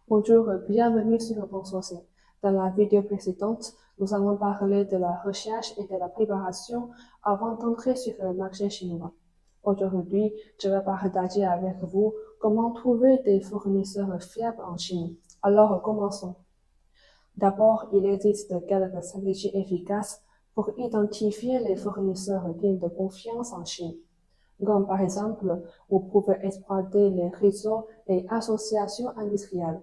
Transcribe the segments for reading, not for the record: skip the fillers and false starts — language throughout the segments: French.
Bonjour, bienvenue sur Bon Sourcing. Dans la vidéo précédente, nous avons parlé de la recherche et de la préparation avant d'entrer sur le marché chinois. Aujourd'hui, je vais partager avec vous comment trouver des fournisseurs fiables en Chine. Alors, commençons. D'abord, il existe quelques stratégies efficaces pour identifier les fournisseurs dignes de confiance en Chine. Comme par exemple, vous pouvez exploiter les réseaux et associations industrielles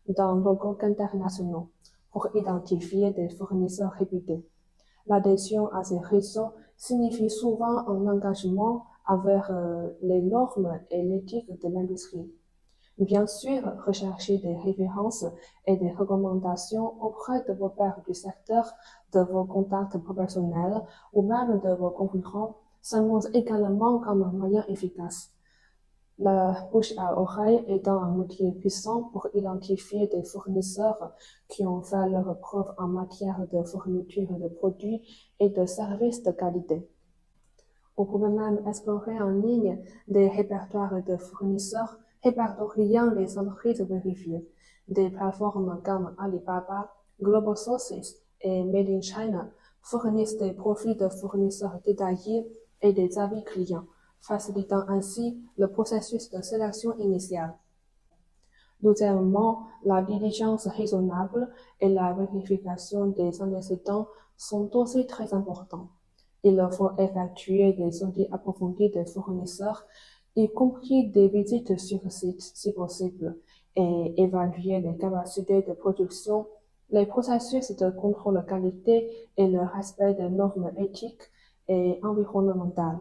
dans nos groupes internationaux pour identifier des fournisseurs réputés. L'adhésion à ces réseaux signifie souvent un engagement envers les normes et l'éthique de l'industrie. Bien sûr, recherchez des références et des recommandations auprès de vos pairs du secteur, de vos contacts professionnels ou même de vos concurrents s'annonce également comme un moyen efficace. La bouche à oreille étant un outil puissant pour identifier des fournisseurs qui ont fait leur preuve en matière de fourniture de produits et de services de qualité. Vous pouvez même explorer en ligne des répertoires de fournisseurs répertoriant les entreprises vérifiées. Des plateformes comme Alibaba, Global Sources et Made in China fournissent des profils de fournisseurs détaillés et des avis clients, facilitant ainsi le processus de sélection initiale. Deuxièmement, la diligence raisonnable et la vérification des antécédents sont aussi très importants. Il faut effectuer des audits approfondis des fournisseurs, y compris des visites sur site si possible, et évaluer les capacités de production, les processus de contrôle qualité et le respect des normes éthiques et environnementales.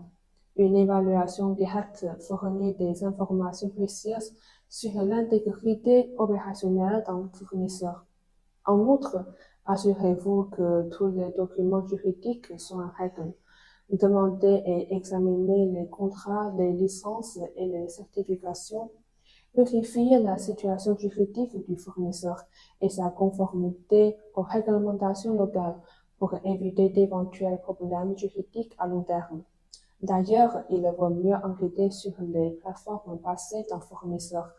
Une évaluation directe fournit des informations précieuses sur l'intégrité opérationnelle d'un fournisseur. En outre, assurez-vous que tous les documents juridiques sont en règle. Demandez et examinez les contrats, les licences et les certifications. Vérifiez la situation juridique du fournisseur et sa conformité aux réglementations locales pour éviter d'éventuels problèmes juridiques à long terme. D'ailleurs, il vaut mieux enquêter sur les plateformes passées d'un fournisseur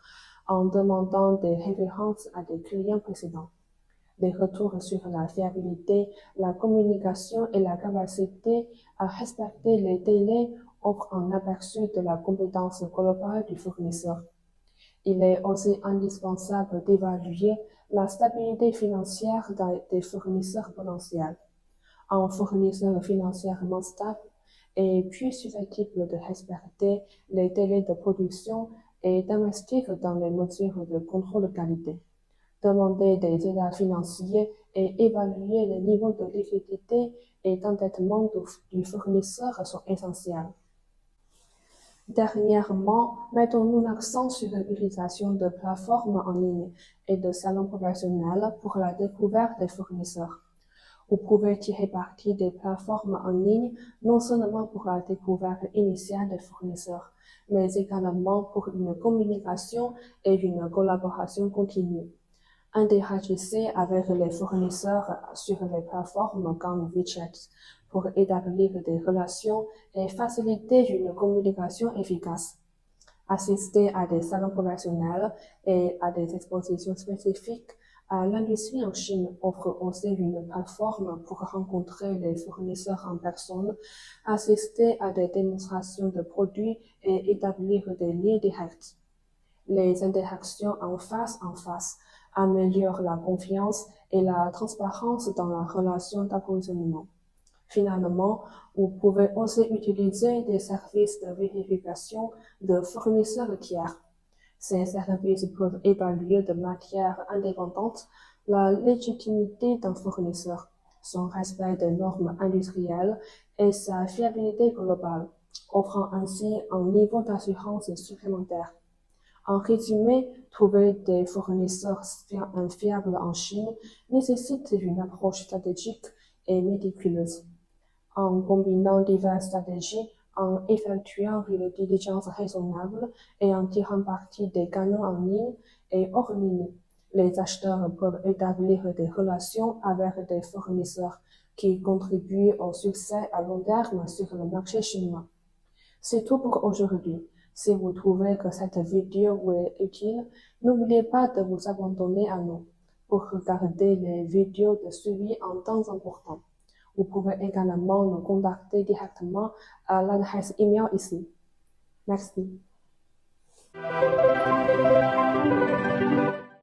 en demandant des références à des clients précédents. Des retours sur la fiabilité, la communication et la capacité à respecter les délais offrent un aperçu de la compétence globale du fournisseur. Il est aussi indispensable d'évaluer la stabilité financière des fournisseurs potentiels. Un fournisseur financièrement stable est plus susceptible de respecter les délais de production et d'investir dans les mesures de contrôle de qualité. Demander des états financiers et évaluer le niveau de liquidité et d'endettement du fournisseur sont essentiels. Dernièrement, mettons-nous l'accent sur l'utilisation de plateformes en ligne et de salons professionnels pour la découverte des fournisseurs. Vous pouvez tirer parti des plateformes en ligne non seulement pour la découverte initiale des fournisseurs, mais également pour une communication et une collaboration continue. Interagissez avec les fournisseurs sur les plateformes comme WeChat pour établir des relations et faciliter une communication efficace. Assister à des salons professionnels et à des expositions spécifiques à l'industrie en Chine offre aussi une plateforme pour rencontrer les fournisseurs en personne, assister à des démonstrations de produits et établir des liens directs. Les interactions en face améliorent la confiance et la transparence dans la relation d'approvisionnement. Finalement, vous pouvez aussi utiliser des services de vérification de fournisseurs tiers. Ces services peuvent évaluer de manière indépendante la légitimité d'un fournisseur, son respect des normes industrielles et sa fiabilité globale, offrant ainsi un niveau d'assurance supplémentaire. En résumé, trouver des fournisseurs fiables en Chine nécessite une approche stratégique et méticuleuse. En combinant diverses stratégies, en effectuant une diligence raisonnable et en tirant parti des canaux en ligne et hors ligne, les acheteurs peuvent établir des relations avec des fournisseurs qui contribuent au succès à long terme sur le marché chinois. C'est tout pour aujourd'hui. Si vous trouvez que cette vidéo est utile, n'oubliez pas de vous abonner à nous pour regarder les vidéos de suivi en temps important. Vous pouvez également nous contacter directement à l'adresse email ici. Merci.